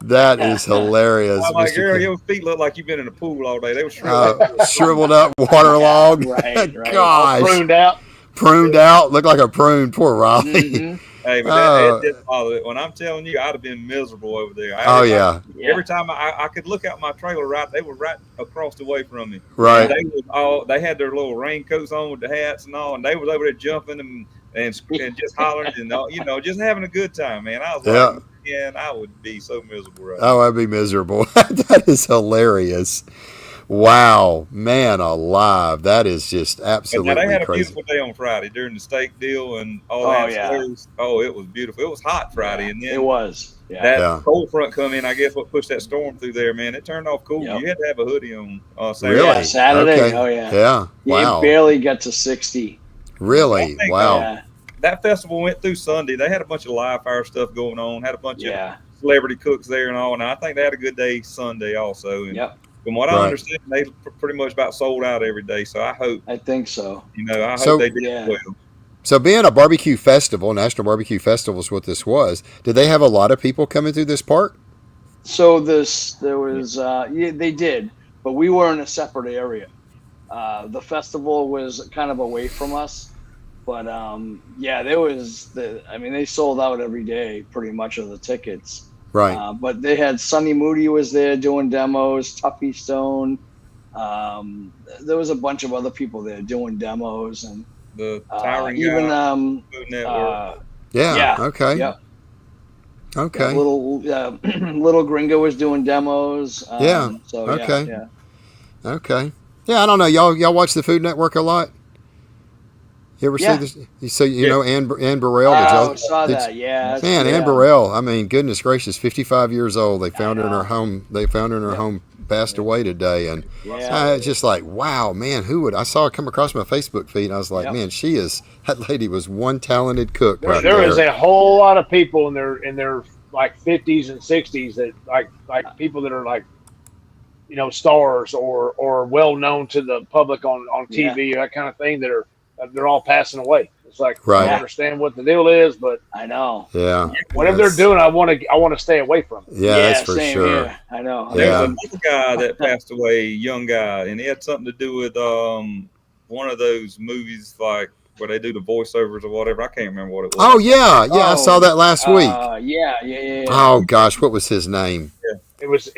That is hilarious. I'm like, Mr. girl, King. your feet look like you've been in a pool all day. They were shriveled. Shriveled up, waterlogged. Right. Gosh. Pruned out. Looked like a prune. Poor Raleigh. Mm-hmm. Hey, but it didn't bother it. When I'm telling you, I'd have been miserable over there. Every time I could look out my trailer, they were right across the way from me. Right. They had their little raincoats on with the hats and all, and they was over there jumping and just hollering and just having a good time, man. I was like, man, I would be so miserable right now. I'd be miserable. That is hilarious. Wow, man alive. That is just absolutely crazy. They had a beautiful day on Friday during the steak deal and all that. Yeah. It was beautiful. It was hot Friday. And then it was. Yeah. That cold front come in, I guess what pushed that storm through there, man. It turned off cool. Yep. You had to have a hoodie on Saturday. Really? Yeah, Saturday. Okay. Oh, yeah. Yeah. Wow. It barely got to 60. Really? Wow. That festival went through Sunday. They had a bunch of live fire stuff going on, had a bunch of celebrity cooks there and all. And I think they had a good day Sunday also. And from what I understand, they pretty much about sold out every day. So I think so. I hope they did well. So being a barbecue festival, National BBQ Festival is what this was. Did they have a lot of people coming through this park? So there was, they did, but we were in a separate area. The festival was kind of away from us, but there was they sold out every day pretty much of the tickets. Right. But they had Sonny Moody was there doing demos, Tuffy Stone. There was a bunch of other people there doing demos and the Towering even Food Network. Okay. Yep. Okay. Little Gringo was doing demos. Okay. Okay. Yeah, I don't know. Y'all watch the Food Network a lot? You ever see this? So know Ann Burrell? I saw that. Yeah. Man, Ann Burrell. I mean, goodness gracious, 55 years old. They found her in her home. Home. Passed away today, and it's just like, wow, man. Who would I saw her come across my Facebook feed? And I was like, man, that lady was one talented cook. There is a whole lot of people in their like 50s and 60s that like people that are like, stars or well known to the public on TV, that kind of thing. They're all passing away. It's like I don't understand what the deal is, but I know. Yeah. Whatever they're doing, I want to stay away from it. Yeah, that's for sure. Here. I know. There was another guy that passed away, young guy, and he had something to do with one of those movies like where they do the voiceovers or whatever. I can't remember what it was. Oh yeah, I saw that last week. Yeah. Oh gosh, what was his name? Yeah. It was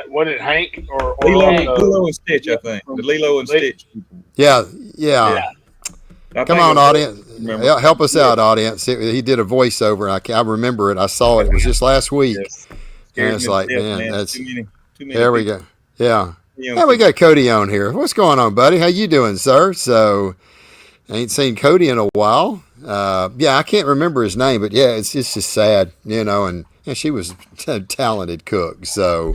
wasn't it Hank or Lilo and Stitch, I think. The Lilo and Stitch people. Yeah. Come on, audience. Help us out, audience. He did a voiceover. I remember it. I saw it. It was just last week. And it's like, man, that's too many there we go. Yeah. Yeah, we got Cody on here. What's going on, buddy? How you doing, sir? So, I ain't seen Cody in a while. I can't remember his name, but it's just sad, and she was a talented cook. So,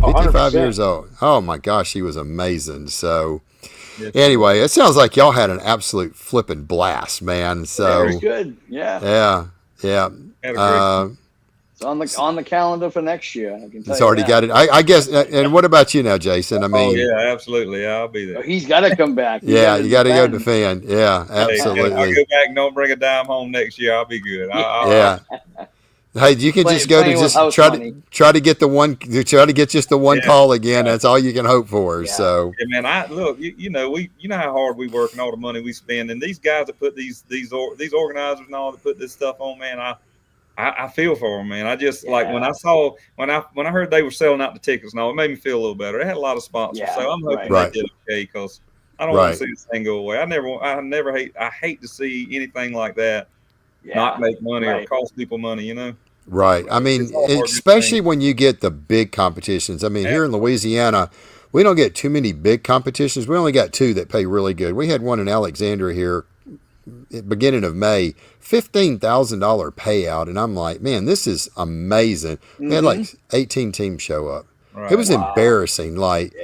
55 years old. Oh my gosh, she was amazing. So, anyway, it sounds like y'all had an absolute flipping blast, man. So very good. Yeah. It's on the calendar for next year. I can tell it's already got it. I guess. And what about you now, Jason? I mean, absolutely. Yeah, I'll be there. He's got to come back. You got to go defend. Yeah, absolutely. I'll go back and don't bring a dime home next year. I'll be good. Hey, you can just go to just try to get the one. Try to get just the one call again. That's all you can hope for. Yeah. So, man, look. You know how hard we work and all the money we spend, and these guys that put these organizers and all that put this stuff on, man. I feel for them, man. I just like when I heard they were selling out the tickets and all, it made me feel a little better. They had a lot of sponsors, so I'm hoping they did okay because I don't want to see this thing go away. I hate to see anything like that not make money or cost people money, Right. I mean, especially when you get the big competitions. I mean, here in Louisiana, we don't get too many big competitions. We only got two that pay really good. We had one in Alexandria here beginning of May, $15,000 payout. And I'm like, man, this is amazing. We had like 18 teams show up. Right. It was embarrassing. Like,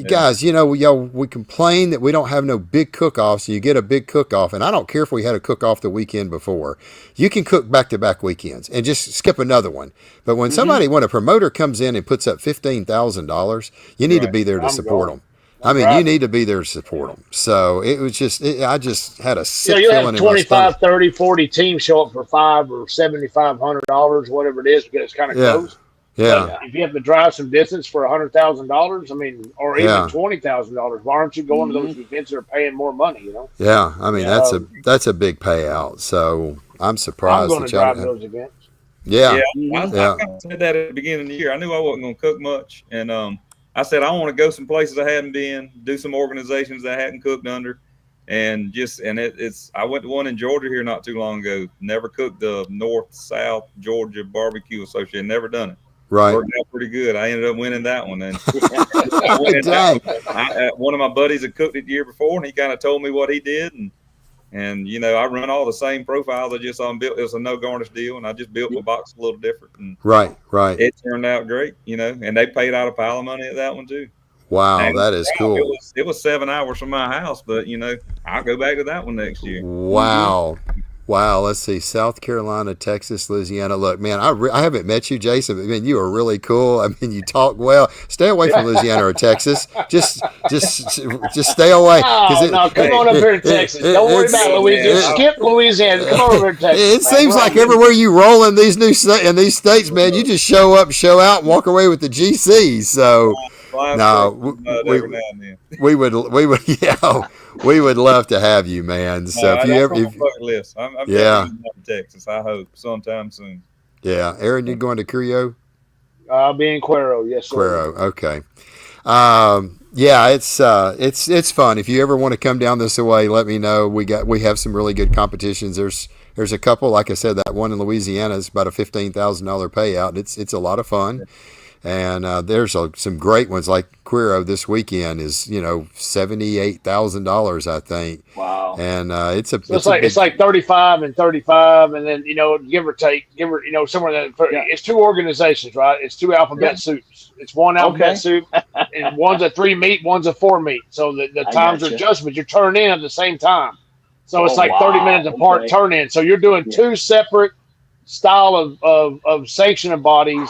guys, we complain that we don't have no big cook-offs. You get a big cook-off, and I don't care if we had a cook-off the weekend before. You can cook back-to-back weekends and just skip another one. But when when a promoter comes in and puts up $15,000, you need to be there to support them. I mean, you need to be there to support them. So it was I just had a sick feeling in my stomach. 25, 30, 40 teams show up for $500 or $7,500, whatever it is, because it's kind of close. Yeah. But if you have to drive some distance for $100,000, I mean, or even Yeah. $20,000, why aren't you going to those events that are paying more money? You know. Yeah. I mean, that's a big payout. So I'm surprised I'm going that to drive those events. Yeah. I kind of said that at the beginning of the year. I knew I wasn't going to cook much, and I said I want to go some places I hadn't been, do some organizations I hadn't cooked under, and it's. I went to one in Georgia here not too long ago. Never cooked the North South Georgia Barbecue Association. Never done it. Right. Worked out pretty good. I ended up winning that one. And one of my buddies had cooked it the year before, and he kind of told me what he did, and you know, I run all the same profiles. I just built. It was a no garnish deal, and I just built my box a little different. And right. It turned out great, you know. And they paid out a pile of money at that one too. Wow, that is cool. It was 7 hours from my house, but you know, I'll go back to that one next year. Wow. Wow, let's see, South Carolina, Texas, Louisiana. Look, man, I haven't met you, Jason, but man, you are really cool. I mean, you talk well. Stay away from Louisiana or Texas. Just stay away. No, come on up here to Texas. Don't worry about Louisiana. Skip Louisiana. Come on over to Texas. It seems like everywhere you roll in these these states, man, you just show up, show out, and walk away with the GCs. So. No, we would love to have you, man. So if you ever, I'm in Texas. I hope sometime soon. Yeah, Aaron, you going to Curio? I'll be in Cuero, yes, sir. Cuero, okay. Yeah, it's fun. If you ever want to come down this way, let me know. We have some really good competitions. There's a couple, like I said, that one in Louisiana is about a $15,000 payout. And it's a lot of fun. And there's some great ones, like Cuero this weekend is, you know, $78,000, I think. Wow! And it's like 35 and 35, and then, you know, give or take, you know, somewhere that it's two organizations, right? It's two alphabet soups. It's one alphabet soup, and one's a 3 meat, one's a 4 meat. So the times are adjusted, but you're turning in at the same time. So it's like 30 minutes apart turn in. So you're doing two separate style of sanctioning bodies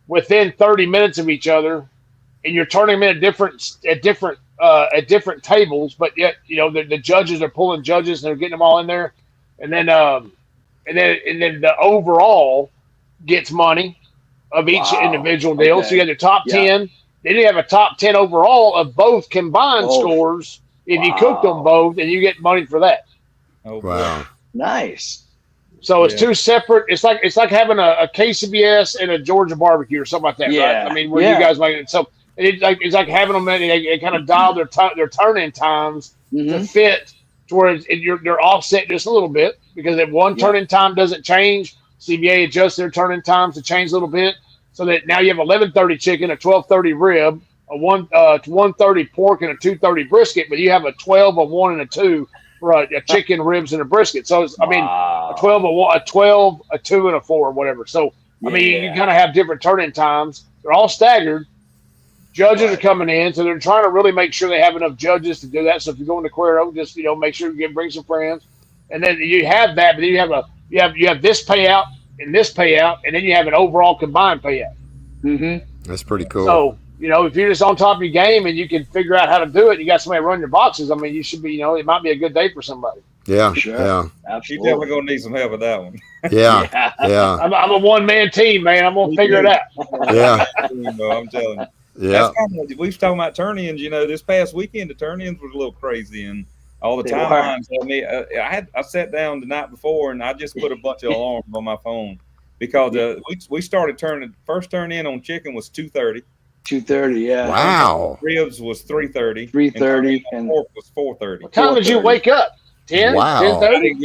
within 30 minutes of each other, and you're turning them in at different tables, but yet, you know, the judges are pulling judges and they're getting them all in there, and then the overall gets money of each individual deal. So you have the top 10, then you have a top 10 overall of both combined scores. If you cooked them both, and you get money for that. Oh, wow. Nice. So it's two separate. It's like having a KCBS and a Georgia barbecue or something like that, right? I mean, where you guys make it. So it's like having them. They kind of dial their turn-in times to fit to where they're offset just a little bit, because if one turn-in time doesn't change, CBA adjusts their turn-in times to change a little bit, so that now you have 11:30 chicken, a 12:30 rib, a 1:30 pork, and a 2:30 brisket, but you have a 12, a 1, and a 2. For a chicken, ribs, and a brisket. So it's, I mean, a 12, a 12, a 2, and a 4, or whatever. So I mean, you kind of have different turn-in times. They're all staggered. Judges are coming in, so they're trying to really make sure they have enough judges to do that. So if you're going to Cuero, just, you know, make sure you bring some friends, and then you have that. But then you have this payout and this payout, and then you have an overall combined payout. That's pretty cool. So, you know, if you're just on top of your game and you can figure out how to do it, you got somebody run your boxes, I mean, you should be, you know, it might be a good day for somebody. Yeah, Absolutely. You're definitely going to need some help with that one. Yeah. I'm a one-man team, man. I'm going to figure it out. Yeah. I'm telling you. Yeah. We was talking about turn-ins, you know, this past weekend, the turn-ins was a little crazy, and all the timelines. I sat down the night before, and I just put a bunch of alarms on my phone, because we started first turn-in on chicken was 2:30. 2:30, yeah. Wow. Ribs was 3:30. 3:30, and pork was 4:30. What time did you wake up? 10? Wow. 10:30? I didn't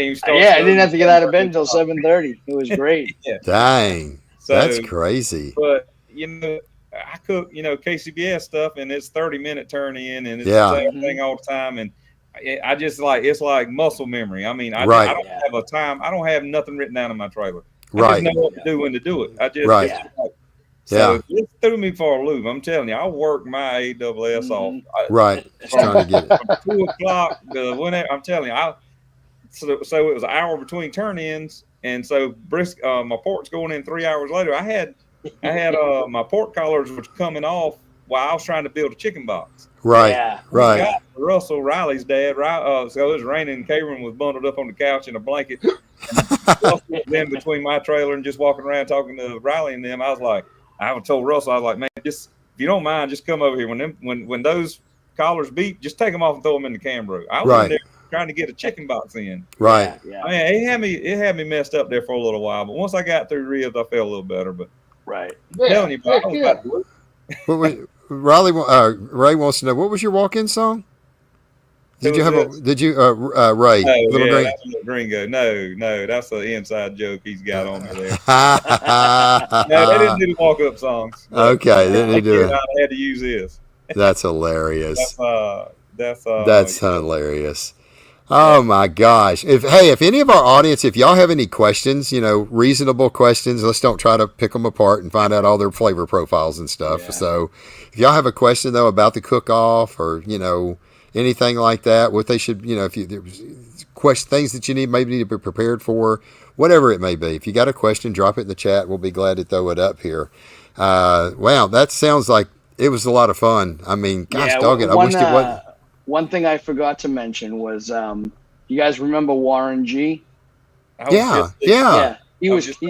even start. Yeah, I didn't have to get out of bed until 7:30. It was great. Dang. That's crazy. But, you know, I cook, you know, KCBS stuff, and it's 30-minute turn in, and it's the same thing all the time. And I just it's like muscle memory. I mean, I don't have a time. I don't have nothing written down in my trailer. I just know what to do when to do it. So it threw me for a loop. I'm telling you, I worked my AWS off. Just trying to get it. From 2 o'clock to whenever. I'm telling you, so it was an hour between turn-ins, and so my pork's going in 3 hours later. I had my pork collars was coming off while I was trying to build a chicken box. Right. Russell Riley's dad. So it was raining, and Cameron was bundled up on the couch in a blanket. Then between my trailer and just walking around talking to Riley and them, I was like, I told Russell, I was like, man, just if you don't mind, just come over here. When those collars beep, just take them off and throw them in the camera. I was in there trying to get a chicken box in. Right. Yeah. I mean, it had me messed up there for a little while, but once I got through ribs, I felt a little better. But right. I'm telling you, I was about to Ray wants to know, what was your walk-in song? Ray? No, Little Green. That's Little Gringo. No, that's an inside joke he's got on me there. No, they didn't do the walk-up songs. Okay, they didn't do it. I had to use this. That's hilarious. That's hilarious. Oh my gosh! If any of our audience, if y'all have any questions, reasonable questions, let's don't try to pick them apart and find out all their flavor profiles and stuff. Yeah. So, if y'all have a question though about the cook-off or anything like that, what they should, things that you maybe need to be prepared for, whatever it may be. If you got a question, drop it in the chat. We'll be glad to throw it up here. Wow, that sounds like it was a lot of fun. I mean, gosh dog it, I wished it wasn't. One thing I forgot to mention was, you guys remember Warren G? Yeah. He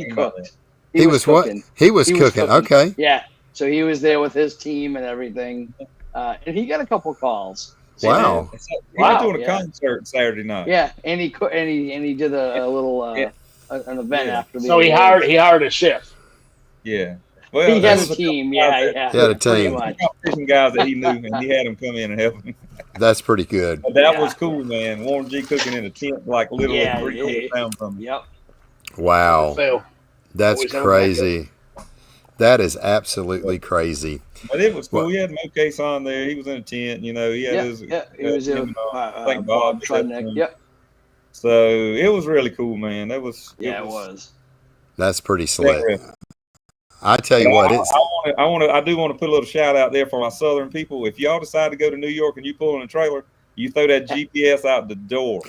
cooked. He was cooking. What? He was cooking. Okay. Yeah. So he was there with his team and everything, and he got a couple calls. Wow. He was doing a concert Saturday night. Yeah, and he did a little an event after. So he hired a chef. Yeah. Well, he had a team. Yeah. He had a team. Competition guys that he knew, and he had them come in and help him. That's pretty good. But that was cool, man. Warren G cooking in a tent, like literally 3 down from him. Yep. Wow. That's crazy. That is absolutely crazy. But it was cool. He had Mo Case on there. He was in a tent. He had his. He was in. Bob Trudnick. Yep. So it was really cool, man. It was. That's pretty slick. I tell you what, I do want to put a little shout out there for my Southern people. If y'all decide to go to New York and you pull in a trailer, you throw that GPS out the door.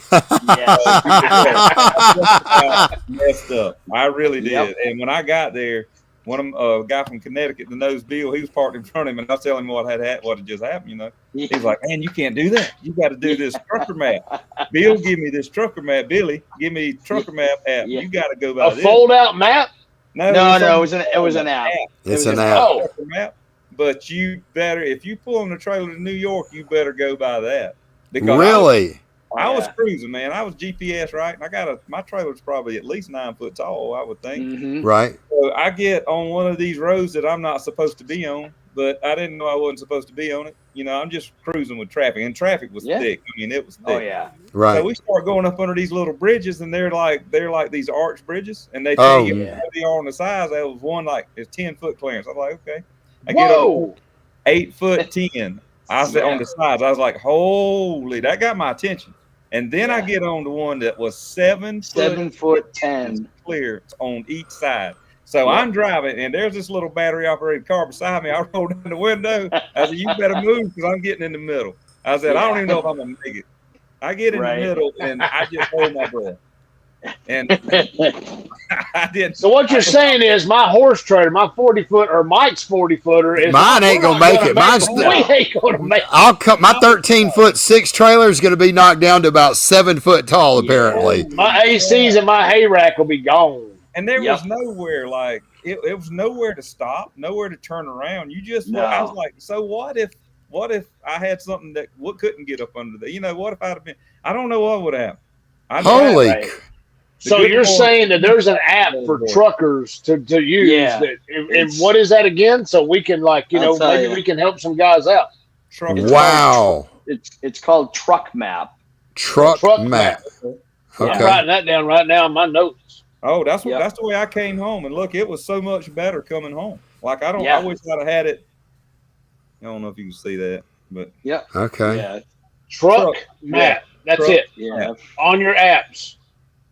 Messed up. I really did. Yep. And when I got there, a guy from Connecticut that knows Bill, he was parked in front of him, and I was telling him what had just happened. He's like, man, you can't do that. You got to do this trucker map. Bill, give me this trucker map. Billy, give me trucker map app. You got to go by this. A fold-out map? No, it was an app. It's an app. But you better, if you pull in a trailer to New York, you better go by that. Because really? I was cruising, man. I was GPS, right? And my trailer's probably at least 9 foot tall, I would think. Mm-hmm. Right. So I get on one of these roads that I'm not supposed to be on, but I didn't know I wasn't supposed to be on it. I'm just cruising with traffic, and traffic was thick. I mean, it was thick. Oh yeah. Right. So we start going up under these little bridges, and they're like these arch bridges, and they tell you what they are on the sides. There was one it's 10 foot clearance. I was like, okay. I get up 8 foot 10. I said on the sides. I was like, holy, that got my attention. And then I get on the one that was 7 foot 10 clearance on each side. So I'm driving, and there's this little battery-operated car beside me. I rolled down the window. I said, you better move because I'm getting in the middle. I said, I don't even know if I'm going to make it. I get in the middle, and I just hold my breath. And I did. So what you're saying is my horse trailer, my 40-foot or Mike's 40-footer is mine ain't gonna make it. We ain't gonna make it. I'll cut my 13-foot-6 trailer is gonna be knocked down to about 7 foot tall. Apparently, my ACs and my hay rack will be gone. And there was nowhere it was nowhere to stop, nowhere to turn around. You just I was like, so what if I had something that couldn't get up under there? What if I'd have been? I don't know what would happen. Holy. So you're saying that there's an app for truckers to use. Yeah. And what is that again? So we can maybe we can help some guys out. Wow. It's called Truck Map. Truck Map. Okay. I'm writing that down right now in my notes. Oh, that's the way I came home. And look, it was so much better coming home. Like I wish I'd have had it. I don't know if you can see that, but Okay. Yeah. Truck Map. That's it. Yeah. On your apps.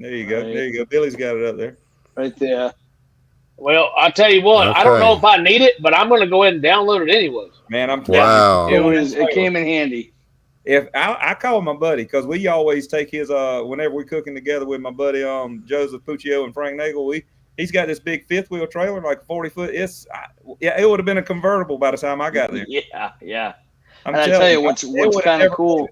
There you go. Right. There you go. Billy's got it up there. Right there. Well, I'll tell you what. I don't know if I need it, but I'm going to go ahead and download it anyways. Man, I'm telling you. It came in handy. If I call my buddy, because we always take his whenever we're cooking together with my buddy Joseph Puccio and Frank Nagel, he's got this big 5th wheel trailer, like 40 foot. It would have been a convertible by the time I got there. Yeah. I tell you what's kind of cool.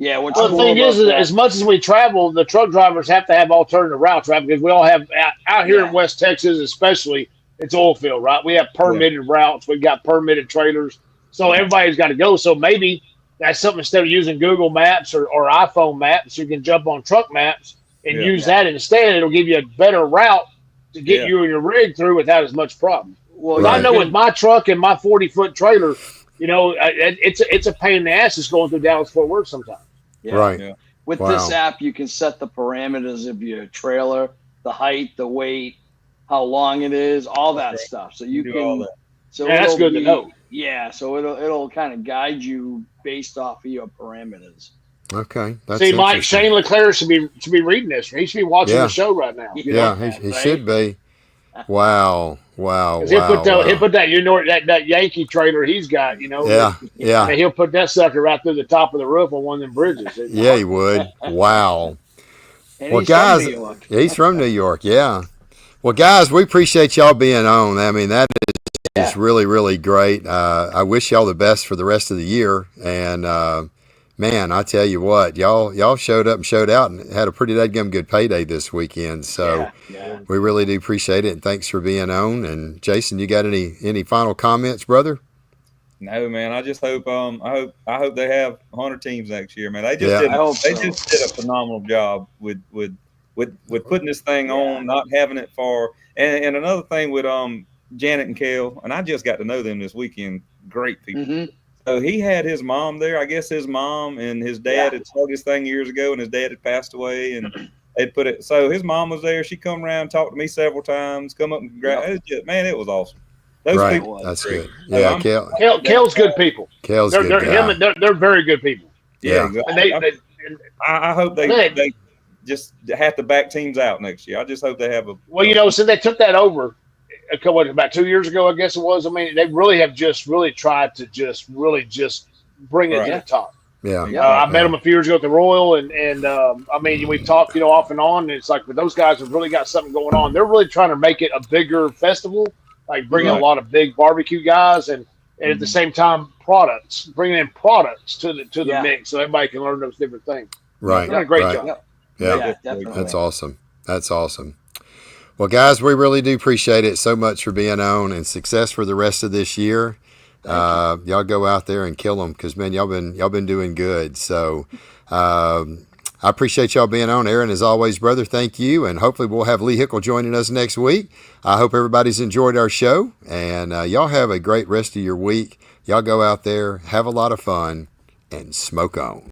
Yeah. What's Well, the cool thing about is, that? as much as we travel, the truck drivers have to have alternative routes, right? Because we all have out here in West Texas, especially, it's oil field, right? We have permitted routes, we've got permitted trailers, so everybody's got to go. So maybe that's something, instead of using Google Maps or iPhone Maps, you can jump on Truck Maps and use that instead. It'll give you a better route to get you and your rig through without as much problem. Well, I know with my truck and my 40-foot trailer, you know, it's a pain in the ass just going through Dallas Fort Worth sometimes. Yeah. Right. Yeah. With this app, you can set the parameters of your trailer, the height, the weight, how long it is, all that stuff. So you can. All that. So that's good to know. Yeah. So it'll kind of guide you based off of your parameters. Okay. That's See, Mike, Shane Leclerc should be reading this. He should be watching the show right now. Yeah, he should be. Wow. He'll put that Yankee trailer he's got, you know. Yeah. And he'll put that sucker right through the top of the roof on one of them bridges. Yeah, he would. Wow. Well, guys, he's from New York. Yeah. Well, guys, we appreciate y'all being on. I mean, that is really, really great. I wish y'all the best for the rest of the year. And man, I tell you what, y'all showed up and showed out and had a pretty dadgum good payday this weekend. So we really do appreciate it, and thanks for being on. And Jason, you got any final comments, brother? No, man. I just hope I hope they have 100 teams next year, man. They just did a phenomenal job with putting this thing on, not having it far. And another thing with Janet and Kale, and I just got to know them this weekend. Great people. Mm-hmm. So he had his mom there. I guess his mom and his dad had started this thing years ago, and his dad had passed away, and they'd put it. So his mom was there. She come around, talked to me several times, come up and man, it was awesome. Those people, that's good. Yeah, Kale's good people. Kale's good guy. They're very good people. Yeah, exactly. And I hope they just have to back teams out next year. I just hope they have a. Well, you know, since they took that over. About 2 years ago, I guess it was. I mean, they really have just really tried to just bring it to the top. Yeah. I met them a few years ago at the Royal, and I mean, we've talked, you know, off and on. And it's like, but those guys have really got something going on. They're really trying to make it a bigger festival, like bringing a lot of big barbecue guys, and at the same time, bringing in products to the mix, so everybody can learn those different things. Right. They're doing a great job. Yeah, definitely. That's awesome. That's awesome. Well, guys, we really do appreciate it so much for being on, and success for the rest of this year. Y'all go out there and kill them, because man, y'all been doing good. So I appreciate y'all being on. Aaron, as always, brother, thank you, and hopefully we'll have Lee Hickle joining us next week. I hope everybody's enjoyed our show, and y'all have a great rest of your week. Y'all go out there, have a lot of fun, and smoke on.